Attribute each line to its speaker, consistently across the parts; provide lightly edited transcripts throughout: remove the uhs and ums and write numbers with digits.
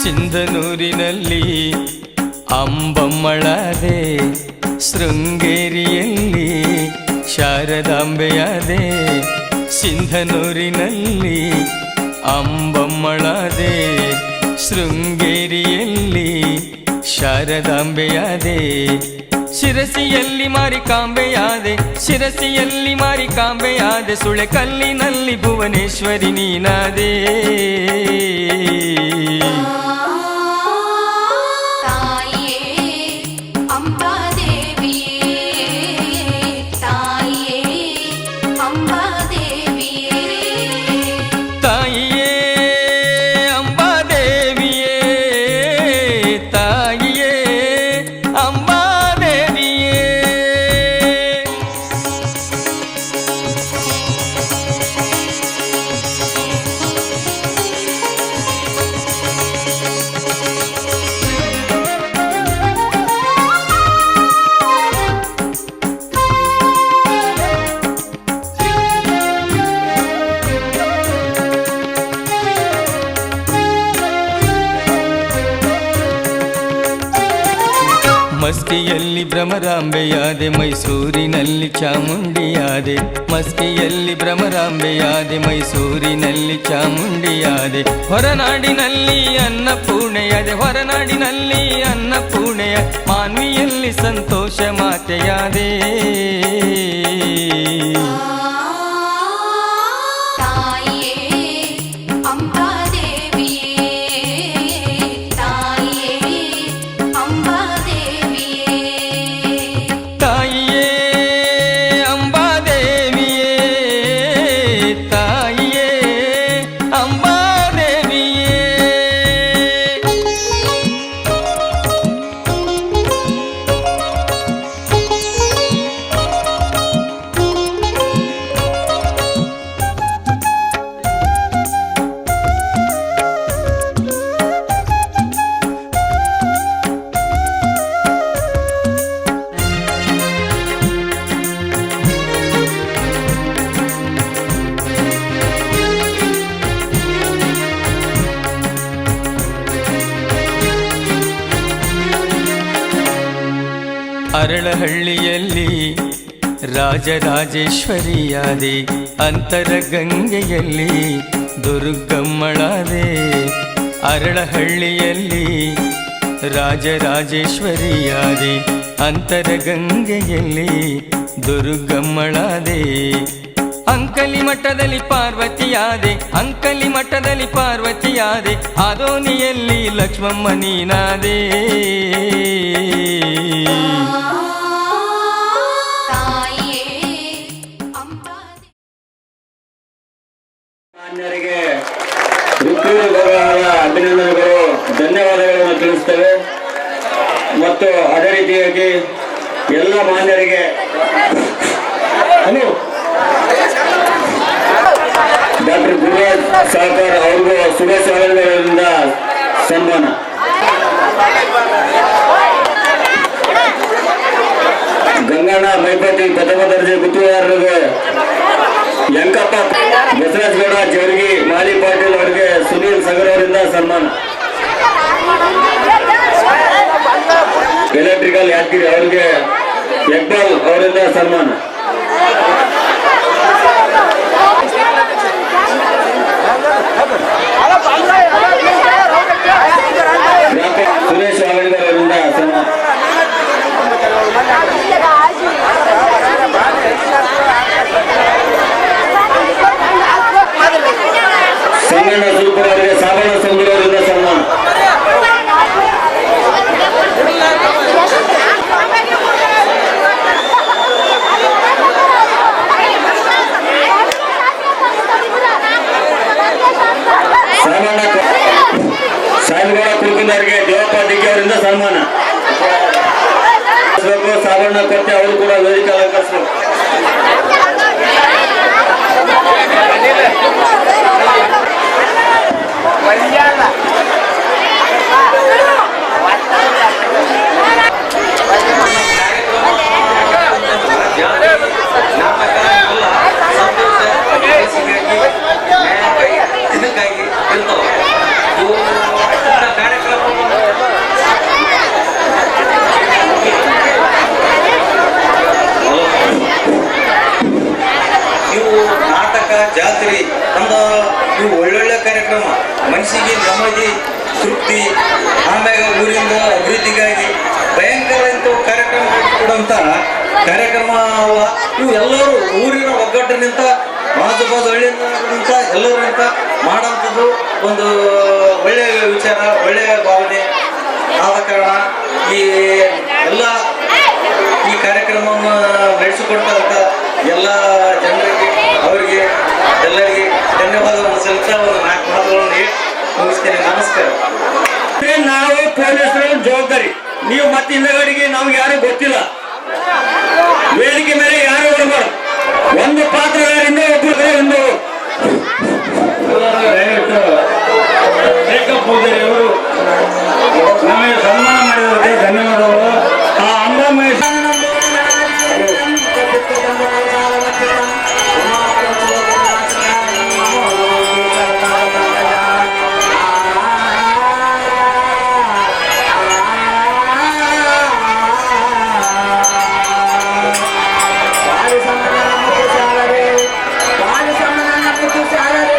Speaker 1: ಸಿಂಧನೂರಿನಲ್ಲಿ ಅಂಬಮ್ಮಳಾದೆ, ಶೃಂಗೇರಿಯಲ್ಲಿ ಶಾರದಾಂಬೆಯಾದೆ. ಸಿಂಧನೂರಿನಲ್ಲಿ ಅಂಬಮ್ಮಳಾದೆ, ಶೃಂಗೇರಿಯಲ್ಲಿ ಶಾರದಾಂಬೆಯಾದೆ. ಶಿರಸಿಯಲ್ಲಿ ಮಾರಿಕಾಂಬೆಯಾದೆ, ಶಿರಸಿಯಲ್ಲಿ ಮಾರಿಕಾಂಬೆಯಾದೆ. ಸುಳೆಕಲ್ಲಿನಲ್ಲಿ ಭುವನೇಶ್ವರಿ ನೀನಾದೆ. ಮಸ್ಕಿಯಲ್ಲಿ ಭ್ರಮರಾಂಬೆಯಾದೆ, ಮೈಸೂರಿನಲ್ಲಿ ಚಾಮುಂಡಿಯಾದೆ. ಮಸ್ಕಿಯಲ್ಲಿ ಭ್ರಮರಾಂಬೆಯಾದೆ, ಮೈಸೂರಿನಲ್ಲಿ ಚಾಮುಂಡಿಯಾದೆ. ಹೊರನಾಡಿನಲ್ಲಿ ಅನ್ನಪೂರ್ಣೆಯಾದೆ, ಹೊರನಾಡಿನಲ್ಲಿ ಅನ್ನಪೂರ್ಣೆಯ. ಮಾನ್ವಿಯಲ್ಲಿ ಸಂತೋಷ ಮಾತೆಯಾದೆ. ಅರಳಹಳ್ಳಿಯಲ್ಲಿ ರಾಜರಾಜೇಶ್ವರಿಯಾದೆ, ಅಂತರಗಂಗೆಯಲ್ಲಿ ದುರ್ಗಮ್ಮಳಾದೆ. ಅರಳಹಳ್ಳಿಯಲ್ಲಿ ರಾಜರಾಜೇಶ್ವರಿಯಾದೆ, ಅಂತರಗಂಗೆಯಲ್ಲಿ ದುರ್ಗಮ್ಮಳಾದೆ. ಅಂಕಲಿ ಮಠದಲ್ಲಿ ಪಾರ್ವತಿಯಾದೆ, ಅಂಕಲಿ ಮಠದಲ್ಲಿ ಪಾರ್ವತಿಯಾದೆ. ಆದೋನಿಯಲ್ಲಿ ಲಕ್ಷ್ಮಮ್ಮ ನೀನಾದೆ.
Speaker 2: ಮಾನ್ಯರಿಗೆ ಅಭಿನಂದನೆಗಳು, ಧನ್ಯವಾದಗಳನ್ನು ತಿಳಿಸ್ತೇವೆ. ಮತ್ತು ಅದೇ ರೀತಿಯಾಗಿ ಎಲ್ಲ ಮಾನ್ಯರಿಗೆ ಡಾಕ್ಟರ್ ಗುರುರಾಜ್ ಸಾಕರ್ ಅವ್ರಿಗೂ ಸುರೇಶ್ ಅವರಿಂದ ಸನ್ಮಾನ. ಗಂಗಣ್ಣ ಮೈಪತಿ ಪ್ರಥಮ ದರ್ಜೆ ಗುತ್ತಿಗೆದಾರರಿಗೆ ಯಂಕಪ್ಪ ಬಸವರಾಜಗೌಡ ಜವರ್ಗಿ ಮಾಲಿ ಪಾಟೀಲ್ ಅವರಿಗೆ ಸುನೀಲ್ ಸಗರ್ ಅವರಿಂದ ಸನ್ಮಾನ. ಎಲೆಕ್ಟ್ರಿಕಲ್ ಯಾದಗಿರಿ ಅವರಿಗೆ ಯಕ್ಬಾಲ್ ಅವರಿಂದ ಸನ್ಮಾನ. ಸುರೇಶ್ ಆವಳಿಗರ್ ಅವರಿಂದ ಸನ್ಮಾನ. ಸಂಗಣ್ಣ ಸುಲ್ಪುರ ಅವರಿಗೆ ಸಾಬಣ್ಣ ಸಂಬೂರ್ ಅವರಿಂದ ಸನ್ಮಾನ. ಸಾಯಿಬಗೌಡ ಕುಲಕುಂದರಿಗೆ ದೇವಪ್ಪ ದಿಗ್ಗೆ ಅವರಿಂದ ಸನ್ಮಾನ. ಸಾಬಣ್ಣ ಕೊಟ್ಟೆ ಅವರು ಕೂಡ ವೇದಿಕೆ ಅಲಂಕರಿಸಬೇಕು. ಇದಕ್ಕಾಗಿ
Speaker 3: ಮನಸ್ಸಿಗೆ ನೆಮ್ಮದಿ ತೃಪ್ತಿ, ಆಮ್ಯಾಗ ಊರಿಂದ ಅಭಿವೃದ್ಧಿಗಾಗಿ ಭಯಂಕರ ಇಂಥವು ಕಾರ್ಯಕ್ರಮ ಕೊಡುವಂಥ ಕಾರ್ಯಕ್ರಮ ಇವು ಎಲ್ಲರೂ ಊರಿನ ಒಗ್ಗಟ್ಟಿನಿಂದ ಬಾಜು ಹಳ್ಳಿಯಿಂದ ಎಲ್ಲರಿಂದ ಮಾಡೋಂಥದ್ದು ಒಂದು ಒಳ್ಳೆಯ ವಿಚಾರ, ಒಳ್ಳೆಯ ಭಾವನೆ ಆದ ಕಾರಣ ಈ ಎಲ್ಲ ಈ ಕಾರ್ಯಕ್ರಮವನ್ನು ನಡೆಸಿಕೊಟ್ಟಂಥ ಎಲ್ಲ ಜನರಿಗೆ ಅವರಿಗೆ ಎಲ್ಲರಿಗೆ ಧನ್ಯವಾದವನ್ನು ಸಲ್ಲಿಸ್ತಾ ಒಂದು 4 ಮಾತುಗಳನ್ನು ಹೇಳಿ ಮುಗಿಸ್ತೇನೆ. ನಮಸ್ಕಾರ.
Speaker 2: ನಾವು ಪೊಲೀಸರ ಜವಾಬ್ದಾರಿ, ನೀವು ಮತ್ತೆ ಹಿಂದಗಡೆಗೆ ನಮ್ಗೆ ಯಾರು ಗೊತ್ತಿಲ್ಲ, ವೇದಿಕೆ ಮೇಲೆ ಯಾರು ಬರಬಾರ್ದು. ಒಂದು ಪಾತ್ರದಿಂದ ಒಬ್ಬರು ಒಂದು ರೇಖಾ ಪೂಜಾರಿ ಅವರು ನಮಗೆ ಸನ್ಮಾನ ಮಾಡಿದವರಿಗೆ ಧನ್ಯವಾದಗಳು. ಆ ಅಂಬಾಮಹೇಶ
Speaker 4: Sare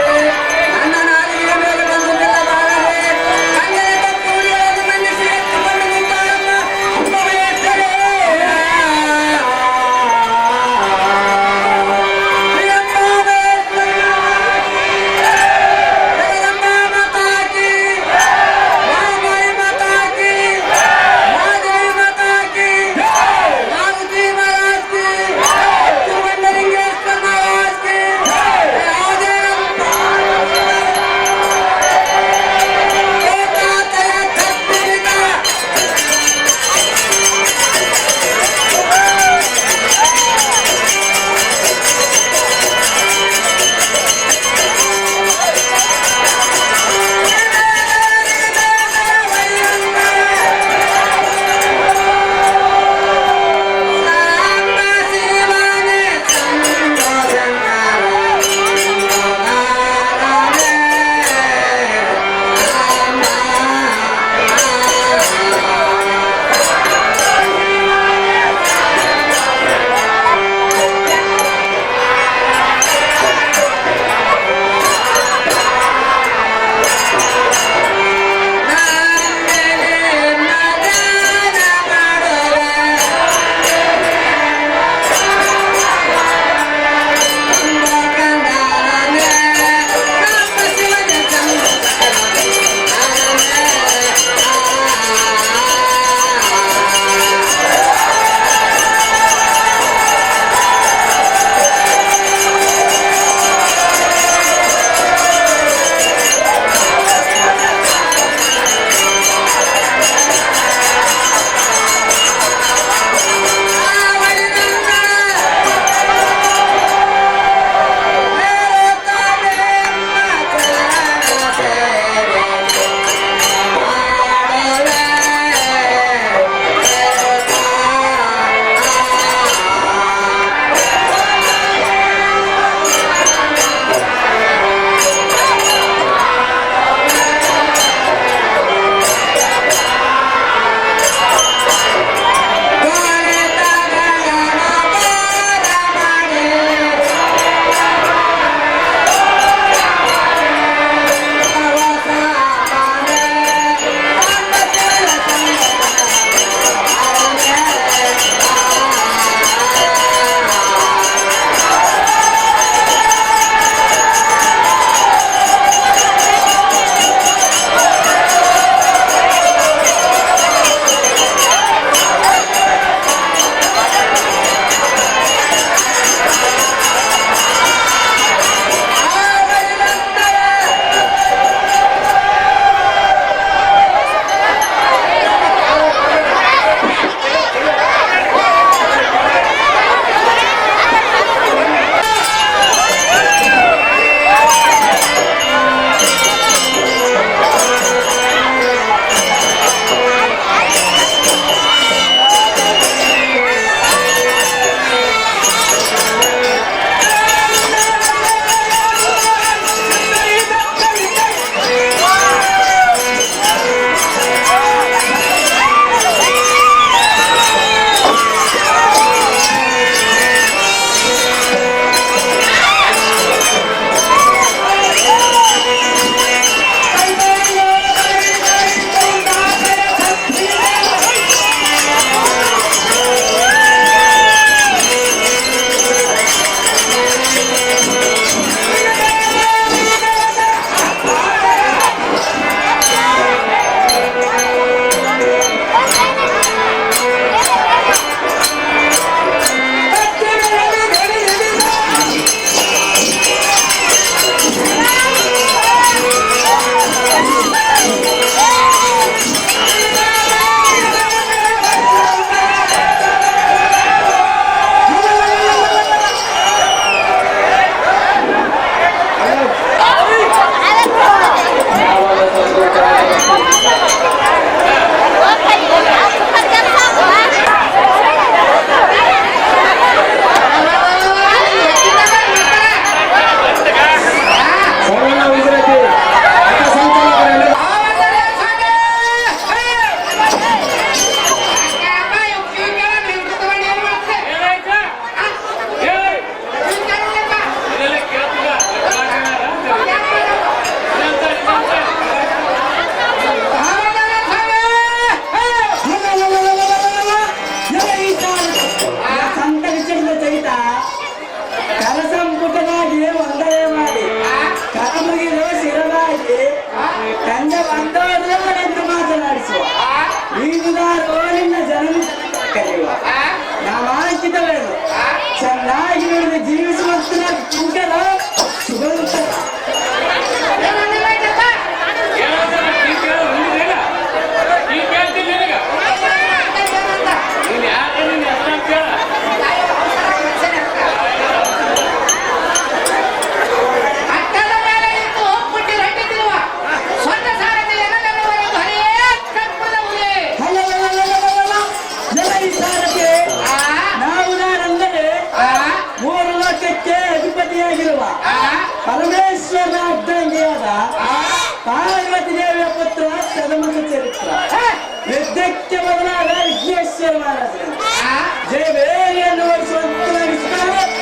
Speaker 4: ಬಂದವರೆಂದು ಮಾತನಾಡಿಸುವ ಈಗಿನಾರು ನಿನ್ನ ಜನನಿ ಕರೆಯುವ ನಾಮಾಂಕಿತವೇನು ಚೆನ್ನಾಗಿ ನಡೆದು ಜೀವಿಸುವಂತ ಕುಂಕಲ ಸುಗಂಧ ಅಧಿಪತಿಯಾಗಿರುವ ಪರಮೇಶ್ವರನ ಅರ್ಧಂಗಿಯಾದ ಪಾರ್ವತಿ ದೇವಿಯ ಪುತ್ರ ಸದಮನ ಚರಿತ್ರ ಯುದ್ಧಕ್ಕೆ ಬದಲಾದ ವಿಘ್ನೇಶ್ವರ ಮಹಾರಾಜರು ಜಯಬೇರಿಯನ್ನು ಓಡಿಸುವಂತಾಗಿದ್ದಾರೆ.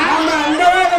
Speaker 4: ನಮ್ಮ ಅಂದವಾದ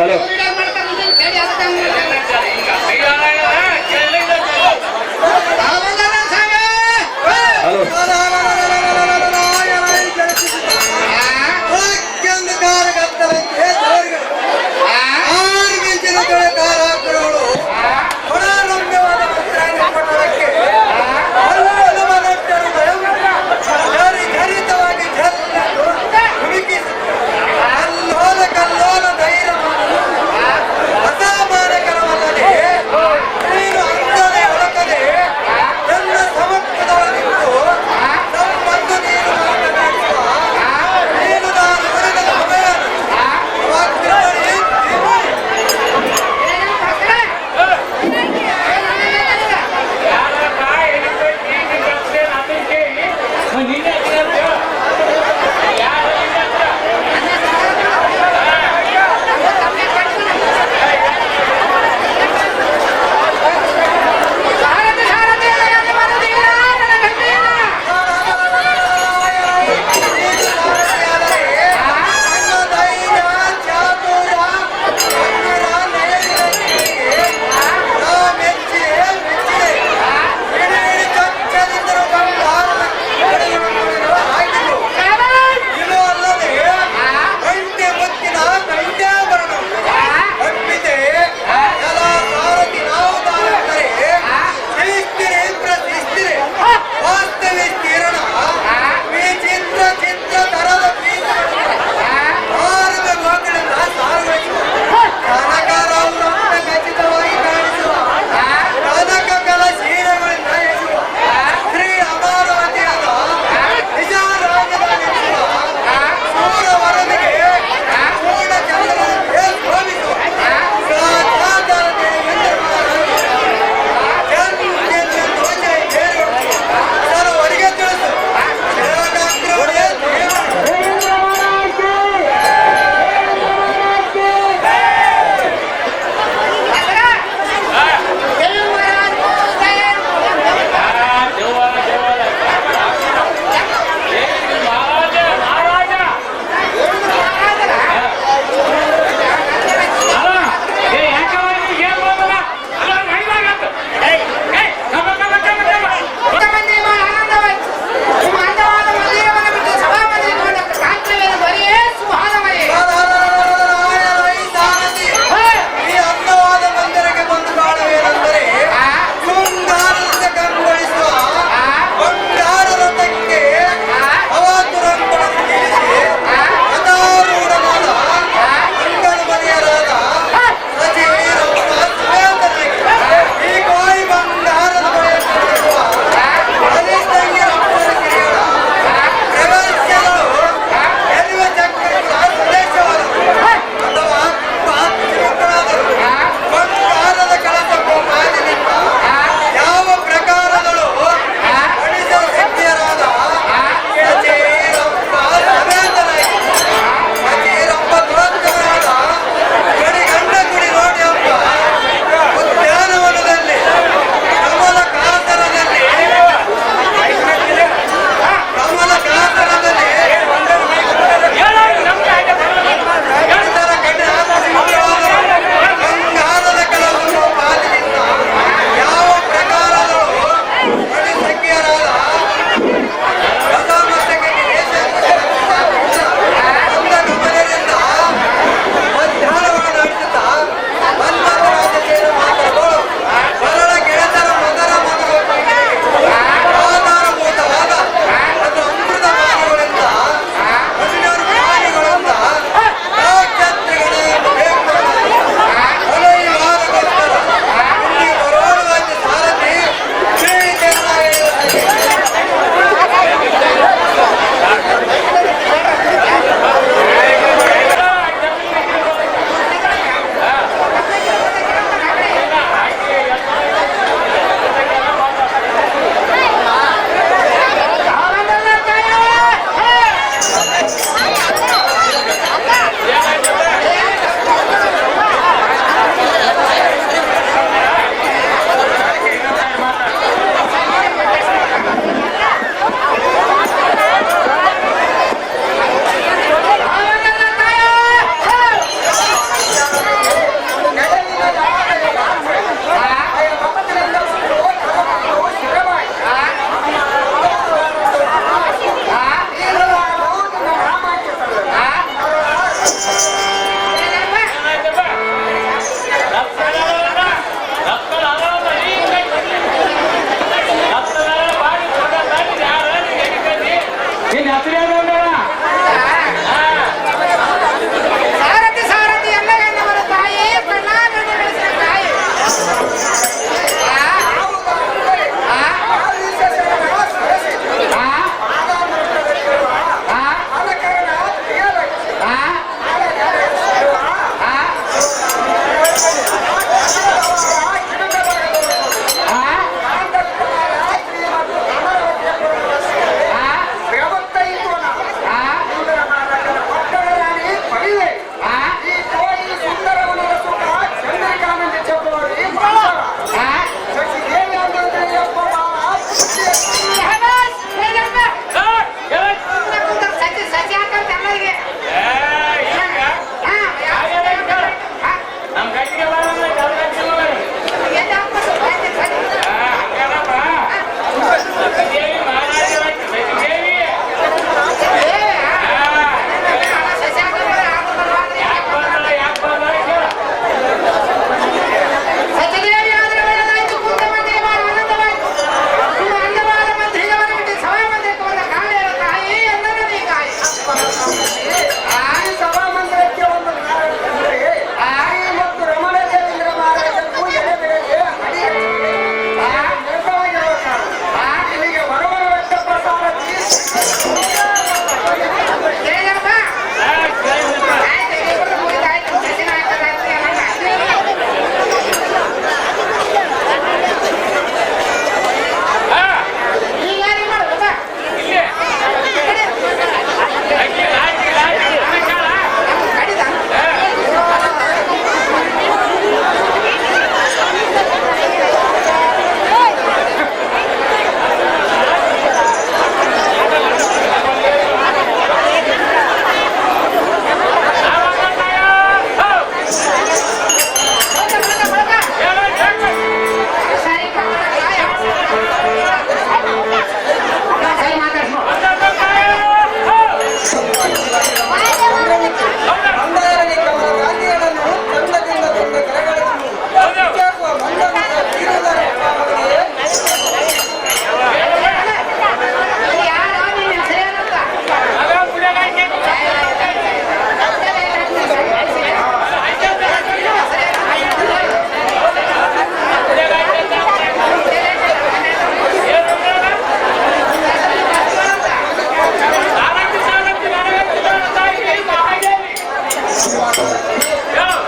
Speaker 2: ಹಲೋ ಹಲೋ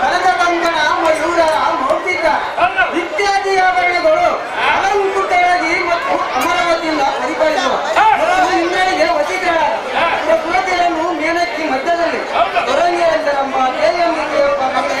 Speaker 4: ಕನಕ ಕಂಕಣ ಮಯೂರ ಮೌಕ್ತಿಕ ಇತ್ಯಾದಿ ಆಭರಣಗಳು ಅಲಂಕೃತವಾಗಿ ಮತ್ತು ಅಮರಾವತಿಯಿಂದ ಪರಿಪಾಲಿಸುವ ಮತ್ತು ಇಂದ್ರನಿಗೆ ವಶೀಕರಣ ಕುಲತೆಯನ್ನು ಮೇನಕ್ಕಿ ಮಧ್ಯದಲ್ಲಿ ದೊರಂಗಿಯಂತೆಂಬ ದೇವಿಯೊಂದಿಗೆ ಒಬ್ಬ ಮಗನೇ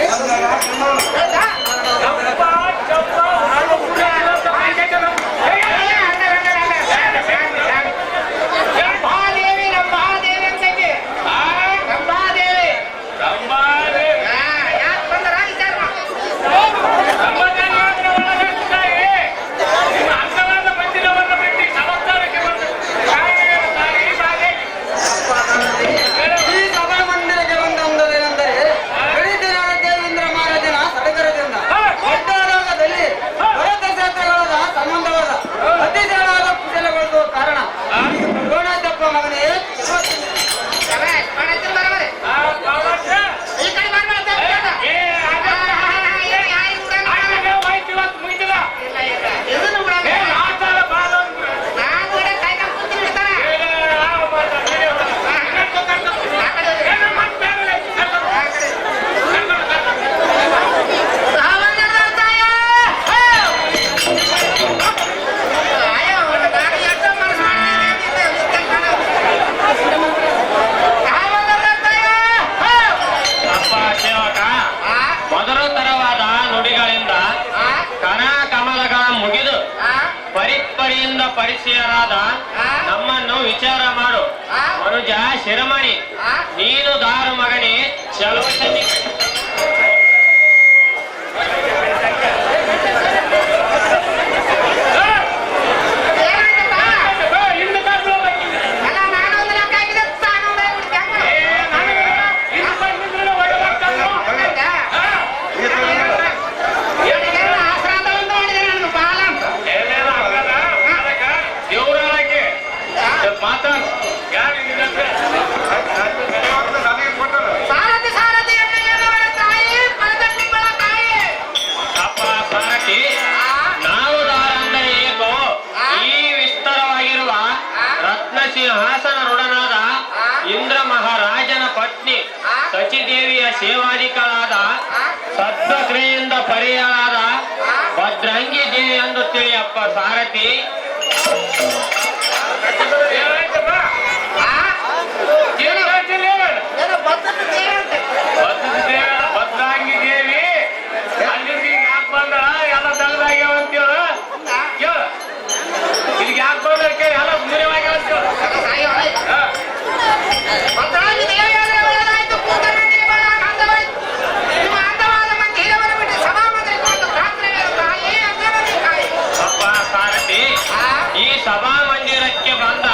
Speaker 5: ಪರಿಚಯರಾದ ನಮ್ಮನ್ನು ವಿಚಾರ ಮಾಡು ಮನುಜ ಶಿರಮಣಿ ನೀನು ದಾರು ಮಗನೇ ಚಲೋ ಸಿಂಹಾಸನರುಡನಾದ ಇಂದ್ರ ಮಹಾರಾಜನ ಪತ್ನಿ ಸಚಿದೇವಿಯ ಸೇವಾಧಿಕಳಾದ ಸದ್ವಕ್ರೆಯಿಂದ ಪರಿಯಳಾದ ಭದ್ರಂಗಿ ದೇವಿ ಎಂದು ತಿಳಿಯಪ್ಪ ಸಾರಥಿ. ಭದ್ರಂಗಿ ದೇವಿ ಅಲ್ಲಿಂದ ಯಾಕೆ ಬಂದ ಎಲ್ಲ ತಗದಾಗ್ಯಾವ ಅಂತೇಳ ಕೇಳ ಇಲ್ಲಿಗೆ ಯಾಕೆ ಬಂದಕ್ಕೆ ಎಲ್ಲ ಮುರಿವಾಗ್ಯಾವ ಈ ಸಭಾ ಮಂದಿರಕ್ಕೆ ಬಂದ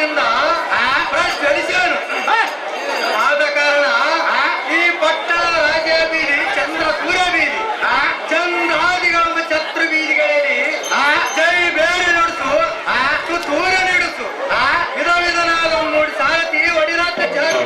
Speaker 3: ಕಾರಣದಿಂದ ಪ್ರಶ್ನಿಸೋಣ. ಆದ ಕಾರಣ ಈ ಪಟ್ಟಣ ರಾಜ ಬೀದಿ ಚಂದ್ರ ಸೂರ್ಯ ಬೀದಿ ಚಂದ್ರಾದಿಗಳೆಂಬ ಛತ್ರ ಬೀದಿಗಳಲ್ಲಿ ಜೈ ಬೇರೆ ನುಡಿಸು ತೂರ ನುಡಿಸು ವಿಧ ವಿಧನಾದ ಮೂಡಿ ಸಾರಥಿ ಒಡಿರಾಟ ಜಾರಿ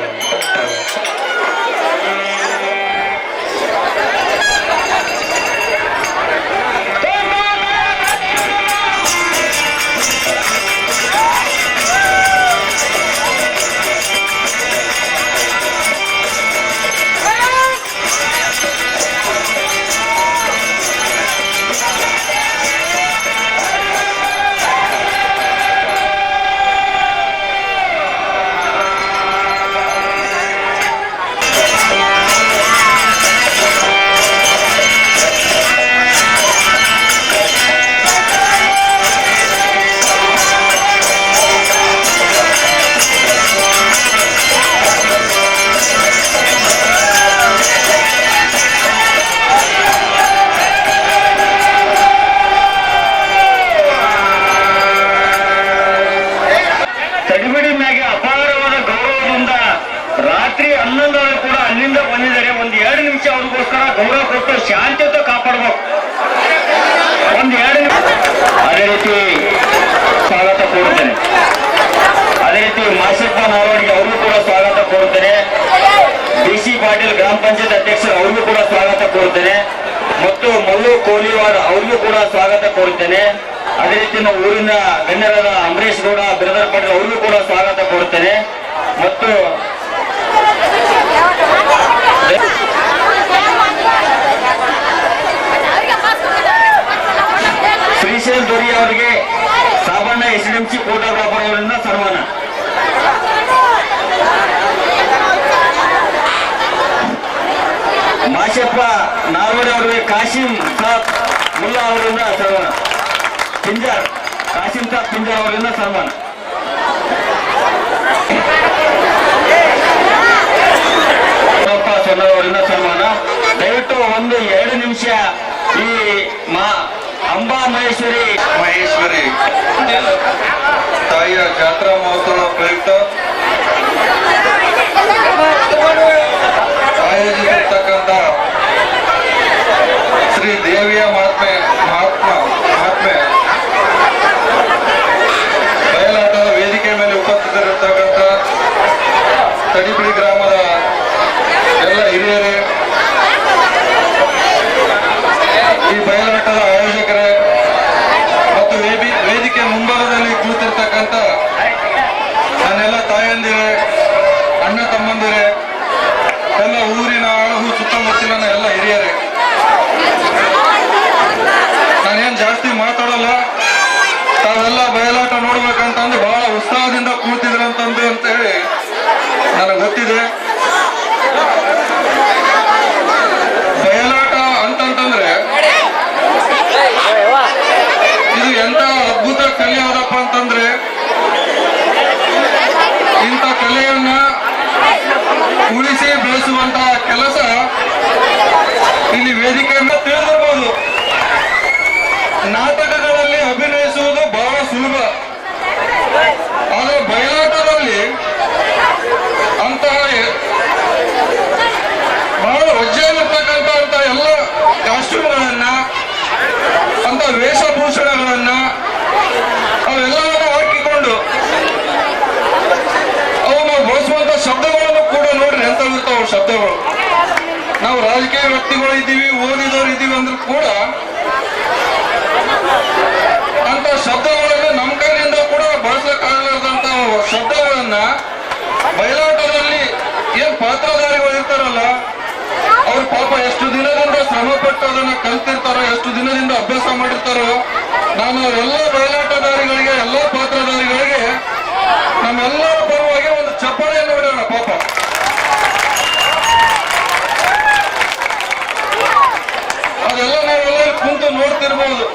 Speaker 6: ತಡಿಬಿಡಿ ಮ್ಯಾಗೆ ಅಪಾರವಾದ ಗೌರವದಿಂದ ರಾತ್ರಿ 11 ಕೂಡ ಅಲ್ಲಿಂದ ಬಂದಿದ್ದಾರೆ. ಒಂದ್ 2 ನಿಮಿಷ ಅವ್ರಿಗೋಸ್ಕರ ಗೌರವ ಕೊಟ್ಟು ಶಾಂತಿಯುತ ಕಾಪಾಡ್ಬೇಕು. ಒಂದ್ 2 ನಿಮಿಷ ಅದೇ ರೀತಿ ಸ್ವಾಗತ ಕೋರುತ್ತೇನೆ. ಅದೇ ರೀತಿ ಮಾಸಪ್ಪ ನಾಲ್ವಡಿಗೆ ಅವ್ರಿಗೂ ಕೂಡ ಸ್ವಾಗತ ಕೋರುತ್ತೇನೆ. BC ಪಾಟೀಲ್ ಗ್ರಾಮ ಪಂಚಾಯತ್ ಅಧ್ಯಕ್ಷರು ಅವ್ರಿಗೂ ಕೂಡ ಸ್ವಾಗತ ಕೋರುತ್ತೇನೆ. ಮತ್ತು ಮಲ್ಲು ಕೋಲಿವಾಡ್ ಅವ್ರಿಗೂ ಕೂಡ ಸ್ವಾಗತ ಕೋರುತ್ತೇನೆ. ಅದೇ ರೀತಿ ನಮ್ಮ ಊರಿನ ಗಣ್ಯರಾದ ಅಂಬರೀಶ್ ಗೌಡ ಬಿರದರ್ ಪಾಟೀಲ್ ಅವ್ರಿಗೂ ಕೂಡ ಸ್ವಾಗತ ಕೋರುತ್ತೇನೆ. ಮತ್ತು ಶ್ರೀಶೈಲ್ ದೊರಿ ಅವರಿಗೆ ಸಾಬಣ್ಣ SDMC ಫೋಟೋಗ್ರಾಫರ್ ಅವರಿಂದ ಸನ್ಮಾನ. ಮಾಶಪ್ಪ ನಾಲ್ವಡಿ ಅವರಿಗೆ ಕಾಶಿಂ ಸಾಬ್ ಮುಲ್ಲಾ ಅವರಿಂದ ಸನ್ಮಾನ. ಪಿಂಜಾರ್ ಕಾಶಿಂ ಸಾಬ್ ಪಿಂಜಾರ್ ಅವರಿಂದ ಸನ್ಮಾನ. ಅವರಿಂದ ಸನ್ಮಾನ. ದಯವಿಟ್ಟು ಒಂದು 2 ನಿಮಿಷ ಈ ಅಂಬಾ ಮಹೇಶ್ವರಿ
Speaker 3: ತಾಯಿಯ ಜಾತ್ರಾ ಮಹೋತ್ಸವ ಪ್ರಯುಕ್ತ ಆಯೋಜಿಸಿರ್ತಕ್ಕಂಥ ಶ್ರೀ ದೇವಿಯ ಮಹಾತ್ಮೆ ಬಯಲಾಟದ ವೇದಿಕೆ ಮೇಲೆ ಉಪಸ್ಥಿತರಿರ್ತಕ್ಕಂಥ ತಡಿಬಿಡಿ ಗ್ರಾಮದ ಎಲ್ಲ ಹಿರಿಯರೇ, ಈ ಬಯಲಾಟದ ಆಯೋಜಕರೇ ಮತ್ತು ವೇದಿಕೆ ಮುಂಭಾಗದಲ್ಲಿ ಕುಳಿತಿರ್ತಕ್ಕಂಥ ನನ್ನೆಲ್ಲ ತಾಯಂದಿರೇ, ಅಣ್ಣ ತಮ್ಮಂದಿರೇ, ಎಲ್ಲ ಊರಿನ ಆಳಹು ಸುತ್ತಮುತ್ತಲಿನ ಎಲ್ಲ ಹಿರಿಯರೇ, ನಾನೇನು ಜಾಸ್ತಿ ಮಾತಾಡಲ್ಲ. ತಾವೆಲ್ಲ ಬಯಲಾಟ ನೋಡ್ಬೇಕಂತಂದು ಬಹಳ ಉತ್ಸಾಹದಿಂದ ಕೂತಿದ್ರಂತಂದು ಅಂತ ಹೇಳಿ ನನಗೆ ಗೊತ್ತಿದೆ. ಬಯಲಾಟ ಅಂತಂತಂದ್ರೆ ಇದು ಎಂತ ಅದ್ಭುತ ಕಲೆ ಯಾವ್ದಪ್ಪ ಅಂತಂದ್ರೆ, ಇಂಥ ಕಲೆಯನ್ನ ಉಳಿಸಿ ಬೆಳೆಸುವಂತಹ ಕೆಲಸ ಇಲ್ಲಿ ವೇದಿಕೆಯನ್ನ ತಿಳಿದಿರ್ಬೋದು. ನಾಟಕಗಳಲ್ಲಿ ಅಭಿನಯಿಸುವುದು ಬಹಳ ಸುಲಭ, ಆದರೆ ಬಯಲಾಟದಲ್ಲಿ ಅಂತಹ ಬಹಳ ವಜ್ಜೆಯಲ್ಲಿರ್ತಕ್ಕಂಥ ಎಲ್ಲ ಕಾಸ್ಟ್ಯೂಮ್ಗಳನ್ನ, ಅಂತ ವೇಷಭೂಷಣಗಳನ್ನ ಅವೆಲ್ಲವನ್ನ ಹಾಕಿಕೊಂಡು ಅವು ನಾವು ಬಳಸುವಂತ ಶಬ್ದಗಳನ್ನು ಕೂಡ ನೋಡ್ರಿ ಎಂತವಿರ್ತಾವ ಶಬ್ದಗಳು. ನಾವು ರಾಜಕೀಯ ವ್ಯಕ್ತಿಗಳು ಇದ್ದೀವಿ, ಓದಿದವರು ಇದ್ದೀವಿ ಅಂದ್ರೂ ಕೂಡ ಅಂತ ಶಬ್ದಗಳನ್ನು ನಮ್ಮ ಕೈಯಿಂದ ಕೂಡ ಬಳಸಕ್ಕಾಗಲಾರ್ದಂತ ಶಬ್ದಗಳನ್ನ ಬಯಲಾಟದಲ್ಲಿ ಏನ್ ಪಾತ್ರಧಾರಿಗಳು ಇರ್ತಾರಲ್ಲ ಅವ್ರ ಪಾಪ ಎಷ್ಟು ದಿನದಿಂದ ಶ್ರಮ ಪಟ್ಟು ಅದನ್ನ ಕಲ್ತಿರ್ತಾರೋ, ಎಷ್ಟು ದಿನದಿಂದ ಅಭ್ಯಾಸ ಮಾಡಿರ್ತಾರೋ. ನಾನು ಅವರೆಲ್ಲ ಬಯಲಾಟಗಾರಿಗಳಿಗೆ, ಎಲ್ಲ ಪಾತ್ರಧಾರಿಗಳಿಗೆ ನಮ್ಮೆಲ್ಲರ ಪರವಾಗಿ ಒಂದು ಚಪ್ಪಾಳೆಯನ್ನು ಹೊಡೆಯೋಣ ಪಾಪ. ಅದೆಲ್ಲ ನಾವೆಲ್ಲ ಕುಂತು ನೋಡ್ತಿರ್ಬೋದು.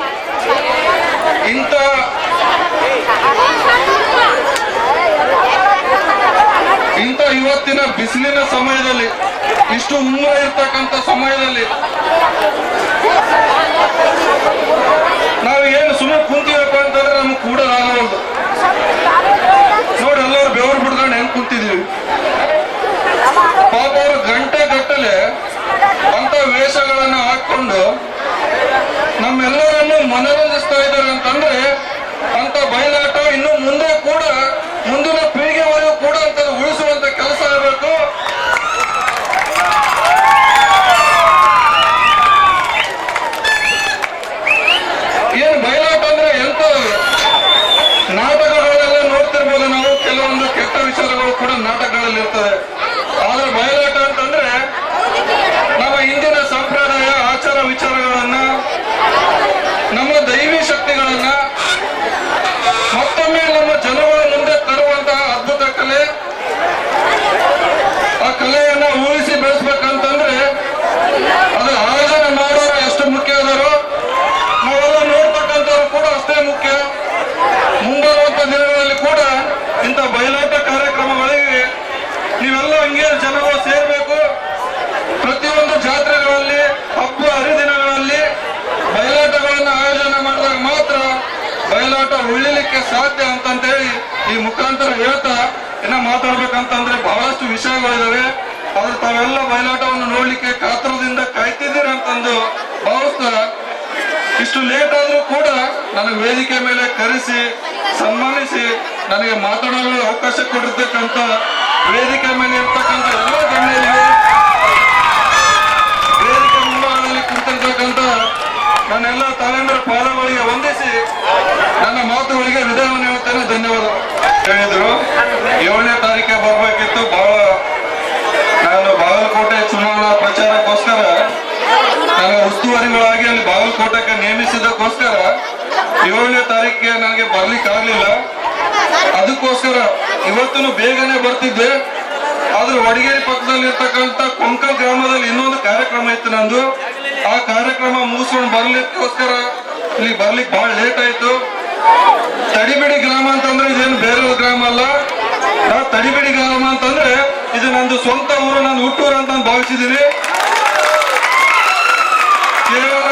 Speaker 3: ಇಂಥ ಇವತ್ತಿನ ಬಿಸಿಲಿನ ಸಮಯದಲ್ಲಿ, ಇಷ್ಟು ಉಮ್ಮರ ಇರ್ತಕ್ಕಂಥ ಸಮಯದಲ್ಲಿ ನಾವು ಏನು ಸುಮ್ಮನೆ ಕುಂತೀವಪ್ಪ ಅಂತಂದ್ರೆ ನಮ್ಗೆ ಕೂಡ ಆಗಬಹುದು. ನೋಡಿ ಇರ್ತದೆ. ಆದ್ರೆ ಬಯಲಾಟ ಅಂತಂದ್ರೆ ನಮ್ಮ ಹಿಂದಿನ ಸಂಪ್ರದಾಯ, ಆಚಾರ ವಿಚಾರಗಳನ್ನ, ನಮ್ಮ ದೈವಿ ಶಕ್ತಿಗಳನ್ನ ಮತ್ತೊಮ್ಮೆ ನಮ್ಮ ಜನಗಳ ಮುಂದೆ ತರುವಂತಹ ಅದ್ಭುತ ಕಲೆ. ಆ ಕಲೆಯನ್ನ ಉಳಿಸಿ ಬೆಳೆಸ್ಬೇಕಂತಂದ್ರೆ ಅದು ಆಯೋಜನೆ ಮಾಡೋರು ಎಷ್ಟು ಮುಖ್ಯ ಅದಾರೋ ನಾವೆಲ್ಲ ನೋಡ್ತಕ್ಕಂಥವ್ರು ಕೂಡ ಅಷ್ಟೇ ಮುಖ್ಯ. ಮುಂಬರುವಂತ ದಿನಗಳಲ್ಲಿ ಕೂಡ ಇಂಥ ಬಯಲಾಟ ಕಾರ್ಯಕ್ರಮಗಳಿಗೆ ನೀವೆಲ್ಲ ಹಂಗೆ ಜನಗಳು ಸೇರ್ಬೇಕು. ಪ್ರತಿಯೊಂದು ಜಾತ್ರೆಗಳಲ್ಲಿ, ಹಬ್ಬ ಹರಿದಿನಗಳಲ್ಲಿ ಬಯಲಾಟಗಳನ್ನು ಆಯೋಜನೆ ಮಾಡಿದಾಗ ಮಾತ್ರ ಬಯಲಾಟ ಉಳಿಲಿಕ್ಕೆ ಸಾಧ್ಯ ಅಂತಂತೇಳಿ ಈ ಮುಖಾಂತರ ಹೇಳ್ತಾ ಇನ್ನ ಮಾತಾಡ್ಬೇಕಂತಂದ್ರೆ ಬಹಳಷ್ಟು ವಿಷಯಗಳಿದಾವೆ. ಆದ್ರೆ ತಾವೆಲ್ಲ ಬಯಲಾಟವನ್ನು ನೋಡ್ಲಿಕ್ಕೆ ಕಾತರದಿಂದ ಕಾಯ್ತಿದ್ದೀರಿ ಅಂತಂದು ಭಾವಿಸ್ತಾ, ಇಷ್ಟು ಲೇಟ್ ಆದ್ರೂ ಕೂಡ ನನಗೆ ವೇದಿಕೆ ಮೇಲೆ ಕರೆಸಿ ಸನ್ಮಾನಿಸಿ ನನಗೆ ಮಾತನಾಡಲು ಅವಕಾಶ ಕೊಟ್ಟಿರ್ತಕ್ಕಂಥ ವೇದಿಕೆ ಮೇಲೆ ಇರ್ತಕ್ಕಂಥ ಎಲ್ಲ ಗಣ್ಯರಿಗೆ, ವೇದಿಕೆ ಮುಂಭಾಗದಲ್ಲಿ ಕುಳಿತಿರ್ತಕ್ಕಂಥ ನನ್ನೆಲ್ಲ ತಾವೆಂದರ ಪಾದಗಳಿಗೆ ವಂದಿಸಿ ನನ್ನ ಮಾತುಗಳಿಗೆ ವಿದಾಯವನ್ನು ಹೇಳ್ತೇನೆ. ಧನ್ಯವಾದ. ಹೇಳಿದ್ರು 7ನೇ ತಾರೀಕಿಗೆ ಬರ್ಬೇಕಿತ್ತು. ನಾನು ಬಾಗಲಕೋಟೆ ಚುನಾವಣಾ ಪ್ರಚಾರಕ್ಕೋಸ್ಕರ ನನ್ನ ಉಸ್ತುವಾರಿಗಳಾಗಿ ಅಲ್ಲಿ ಬಾಗಲಕೋಟೆಗೆ ನೇಮಿಸಿದಕ್ಕೋಸ್ಕರ 7ನೇ ತಾರೀಕಿಗೆ ನನಗೆ ಬರ್ಲಿಕ್ಕೆ ಆಗ್ಲಿಲ್ಲ. ಅದಕ್ಕೋಸ್ಕರ ಇವತ್ತು ಬೇಗನೆ ಬರ್ತಿದ್ದೆ. ಆದ್ರೆ ವಡಗೇರಿ ಪಕ್ಕದಲ್ಲಿ ಇರ್ತಕ್ಕಂಥ ಕೊಂಕಲ್ ಗ್ರಾಮದಲ್ಲಿ ಇನ್ನೊಂದು ಕಾರ್ಯಕ್ರಮ ಇತ್ತು ನಂದು. ಆ ಕಾರ್ಯಕ್ರಮ ಮುಗಿಸ್ಕೊಂಡು ಬರ್ಲಿಕ್ಕೋಸ್ಕರ ಇಲ್ಲಿ ಬರ್ಲಿಕ್ಕೆ ಬಹಳ ಲೇಟ್ ಆಯ್ತು. ತಡಿಬಿಡಿ ಗ್ರಾಮ ಅಂತಂದ್ರೆ ಇದೇನು ಬೇರೆ ಗ್ರಾಮ ಅಲ್ಲ. ತಡಿಬಿಡಿ ಗ್ರಾಮ ಅಂತಂದ್ರೆ ಇದು ನಂದು ಸ್ವಂತ ಊರು, ನಾನು ಹುಟ್ಟೂರು ಅಂತ ನಾನು ಭಾವಿಸಿದ್ದೀನಿ. ಕೇವಲ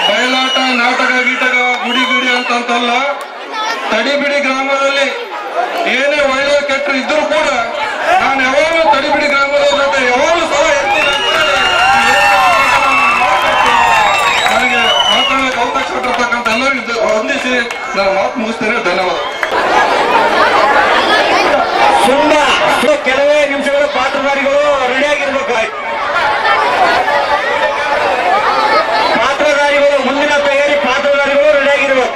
Speaker 3: ಬಯಲಾಟ, ನಾಟಕ, ಗೀಟಕ, ಗುಡಿ ಅಂತಲ್ಲ. ತಡಿಬಿಡಿ ಗ್ರಾಮದಲ್ಲಿ ಏನೇ ಒಳ್ಳೆಯ ಕೆಟ್ಟರು ಇದ್ರು ಕೂಡ ನಾನು ಯಾವಾಗಲೂ ತಡಿಬಿಡಿ ಗ್ರಾಮದ ಜೊತೆ ಯಾವಾಗಲೂ ಸಹ ಇರ್ತೀನಿ ಅಂತ ನನಗೆ ಮಾತಾಡೋಕೆ ಅವಕಾಶ ಕೊಟ್ಟಿರ್ತಕ್ಕಂಥ ಎಲ್ಲರಿಗೂ ವಂದಿಸಿ ನಾನು ಮಾತು ಮುಗಿಸ್ತೇನೆ. ಧನ್ಯವಾದ.
Speaker 6: ಕೆಲವೇ ನಿಮಿಷಗಳು ಪಾತ್ರಧಾರಿಗಳು ರೆಡಿಯಾಗಿರ್ಬೇಕಾಯ್ತು. ಪಾತ್ರಧಾರಿಗಳು ಮುಂದಿನ ತಯಾರಿ, ಪಾತ್ರಧಾರಿಗಳು ರೆಡಿಯಾಗಿರ್ಬೇಕು.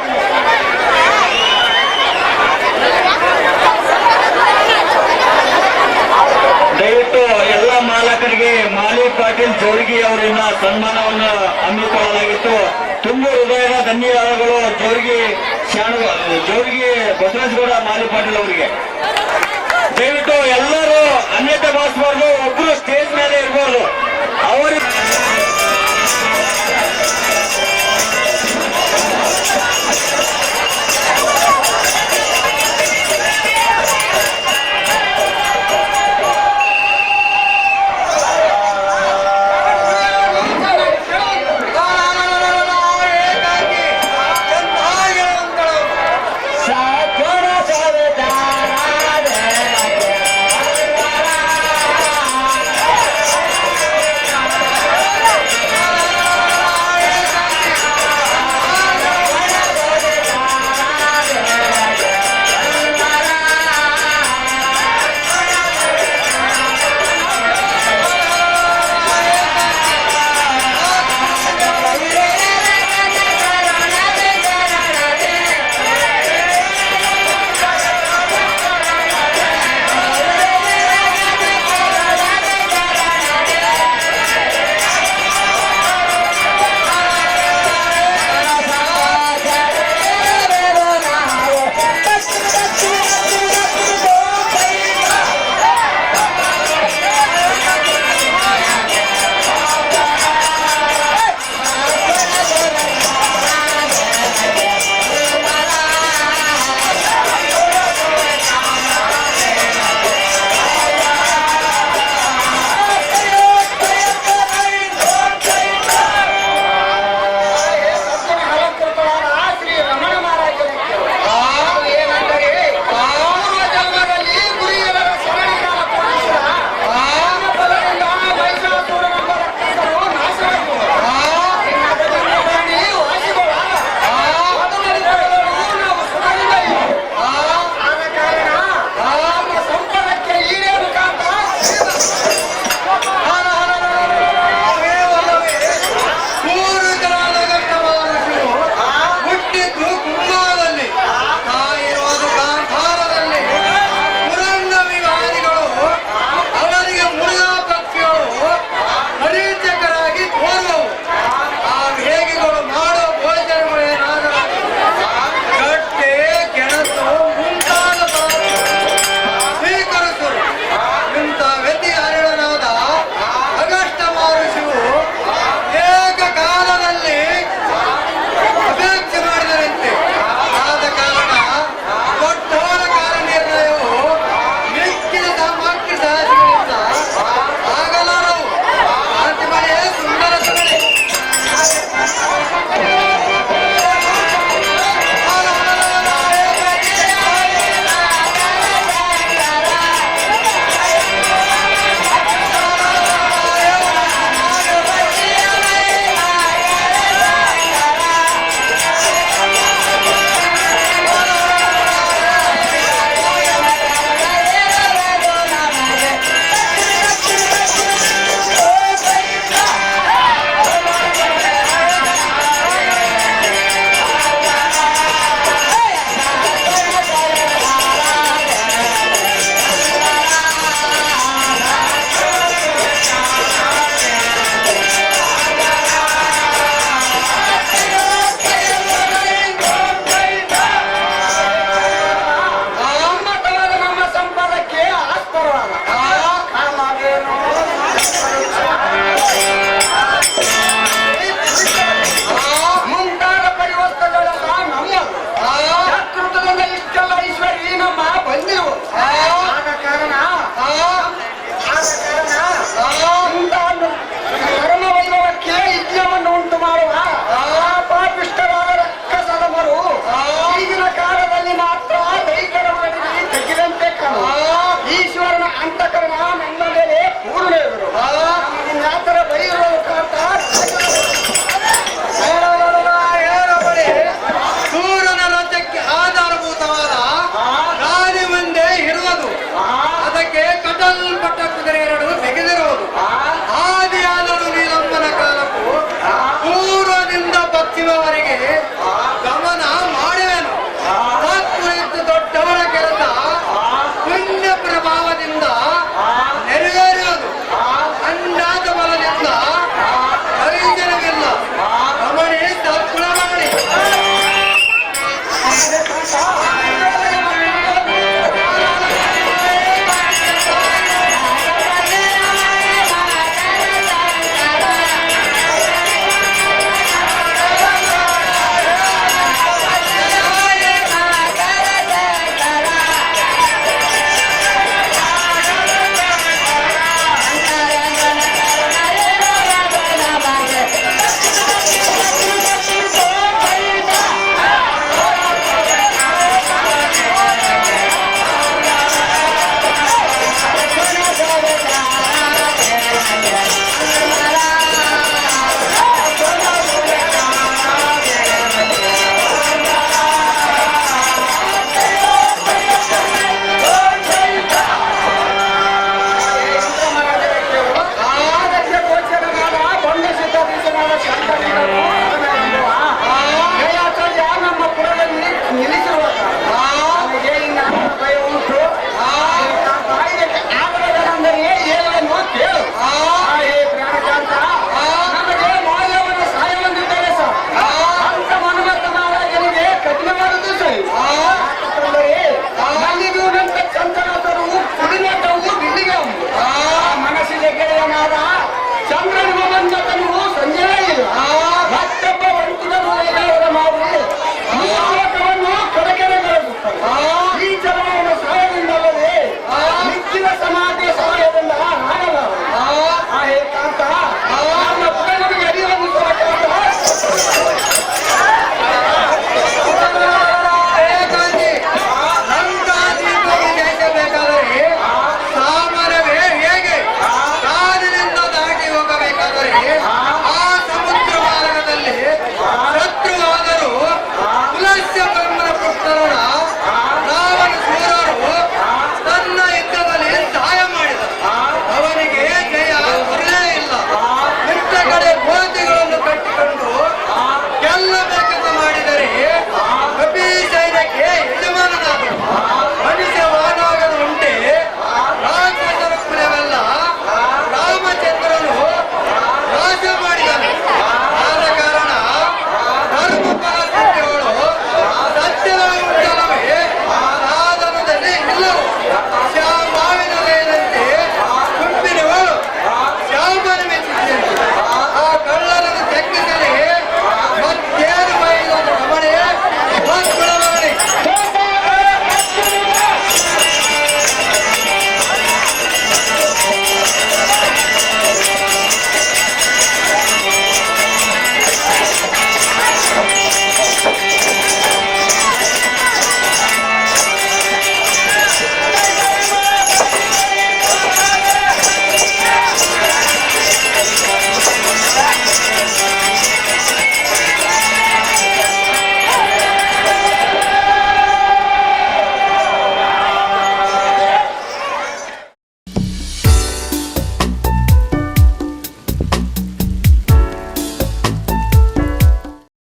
Speaker 6: ದಯವಿಟ್ಟು ಎಲ್ಲ ಮಾಲಕರಿಗೆ ಮಾಲಿ ಪಾಟೀಲ್ ಜೋರ್ಗಿ ಅವರಿಂದ ಸನ್ಮಾನವನ್ನು ಹಮ್ಮಿಕೊಳ್ಳಲಾಗಿತ್ತು. ತುಂಬ ಹೃದಯದ ಧನ್ಯವಾದಗಳು ಜೋರ್ಗಿ ಬಸವರಾಜಗೌಡ ಮಾಲಿ ಪಾಟೀಲ್ ಅವರಿಗೆ. ದಯವಿಟ್ಟು ಎಲ್ಲರೂ ಅನ್ಯತೆ ಭಾವಿಸಬಾರ್ದು, ಒಬ್ಬರು ಸ್ಟೇಜ್ ಮೇಲೆ ಇರಬಾರ್ದು. ಅವರು